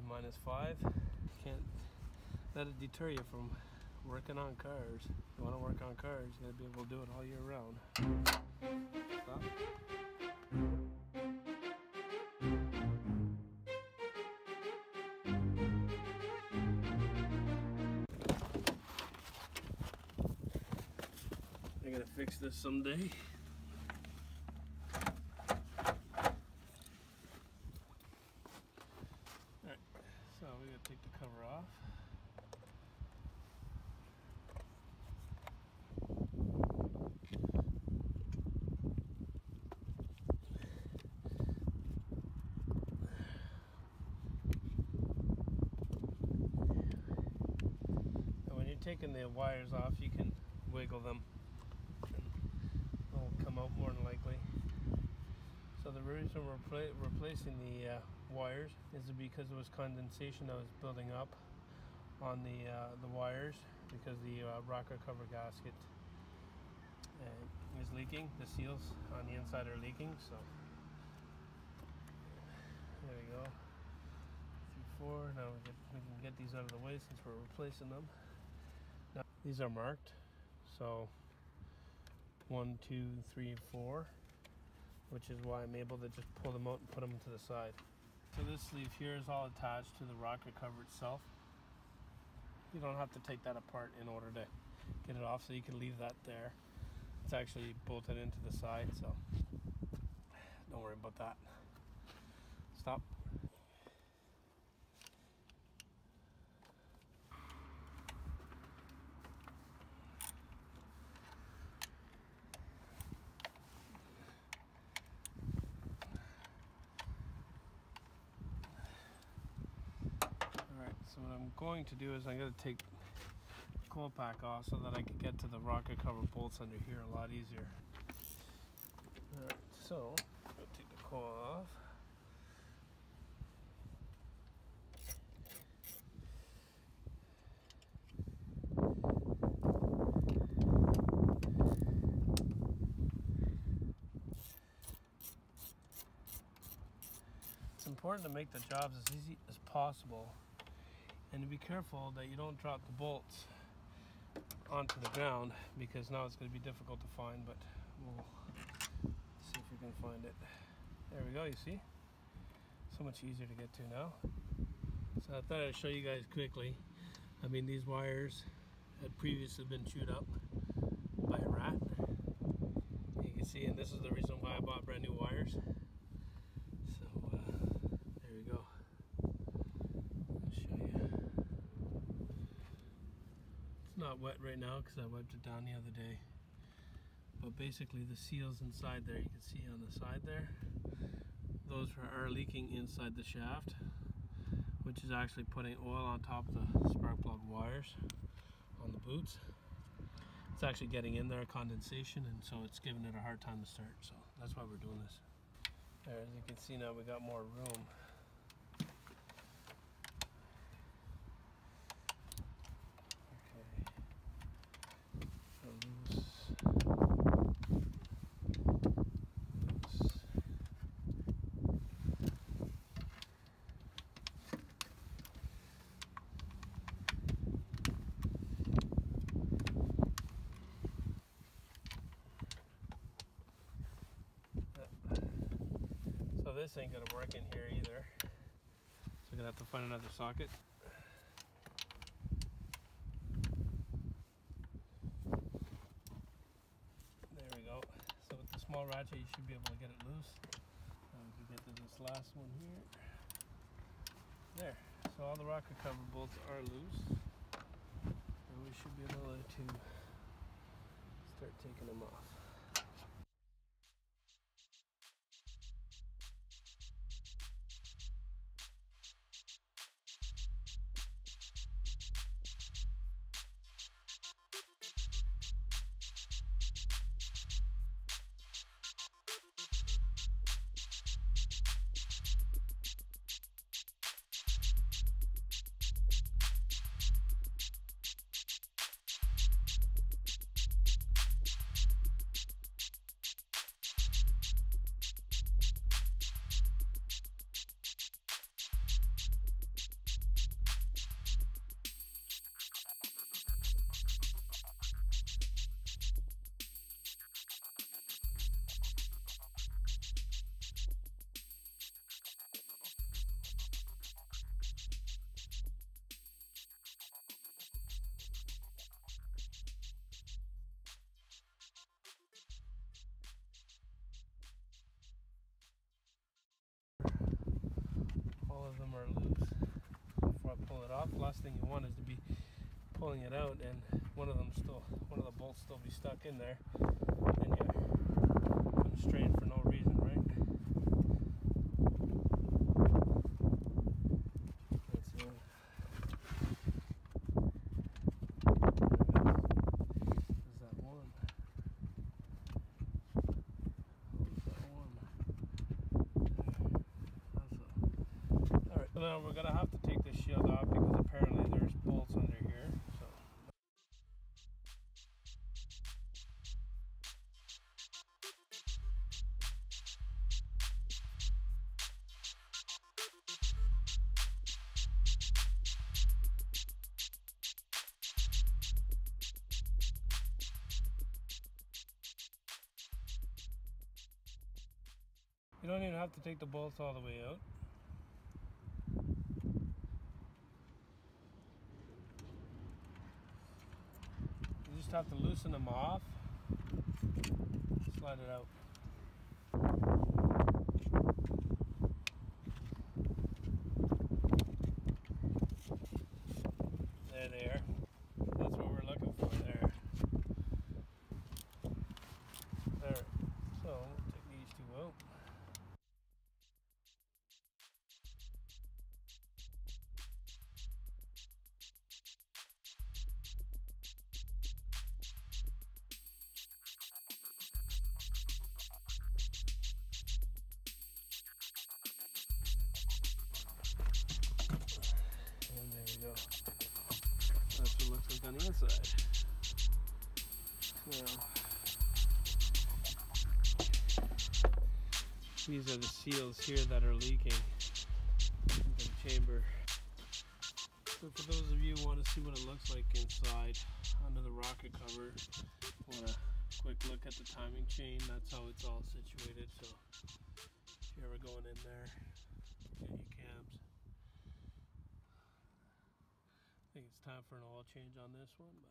-5. Can't let it deter you from working on cars. If you want to work on cars, you gotta be able to do it all year round. Stop. I gotta fix this someday. Alright, so we gotta take the cover off. And when you're taking the wires off, you can wiggle them. Will come out more than likely. So the reason we're replacing the wires is because there was condensation that was building up on the wires because the rocker cover gasket is leaking. The seals on the inside are leaking. So there we go. 3, 4. Now we can get these out of the way since we're replacing them. Now these are marked. So 1, 2, 3, 4, which is why I'm able to just pull them out and put them to the side. So this sleeve here is all attached to the rocker cover itself. You don't have to take that apart in order to get it off, so you can leave that there. It's actually bolted into the side, so don't worry about that. Stop. So what I'm going to do is I'm going to take the coil pack off so that I can get to the rocker cover bolts under here a lot easier. Alright, so I'm going to take the coil off. It's important to make the jobs as easy as possible. And to be careful that you don't drop the bolts onto the ground, because now it's going to be difficult to find, but we'll see if we can find it. There we go, you see? So much easier to get to now. So I thought I'd show you guys quickly. I mean, these wires had previously been chewed up by a rat. You can see, and this is the reason why I bought brand new wires. So there we go. I'll show you. Not wet right now because I wiped it down the other day, but basically the seals inside there, you can see on the side there, those are leaking inside the shaft, which is actually putting oil on top of the spark plug wires on the boots. It's actually getting in there, condensation, and so it's giving it a hard time to start. So that's why we're doing this. There, as you can see now, we got more room. So this ain't gonna work in here either. So we're gonna have to find another socket. There we go. So with the small ratchet, you should be able to get it loose. And we can get to this last one here. There. So all the rocker cover bolts are loose. And we should be able to start taking them off. off, last thing you want is to be pulling it out and one of the bolts still be stuck in there, and you're constrained for no reason, right? Now we're gonna have to take this shield off because apparently there's bolts under here. So. You don't even have to take the bolts all the way out. You just have to loosen them off, slide it out. There they are. That's what we're looking for there. Alright, so we'll take these two out. And there we go. That's what it looks like on the inside. Now, these are the seals here that are leaking into the chamber. So for those of you who want to see what it looks like inside under the rocket cover, want a quick look at the timing chain. That's how it's all situated. So if you're ever going in there, get your cams. I think it's time for an oil change on this one, but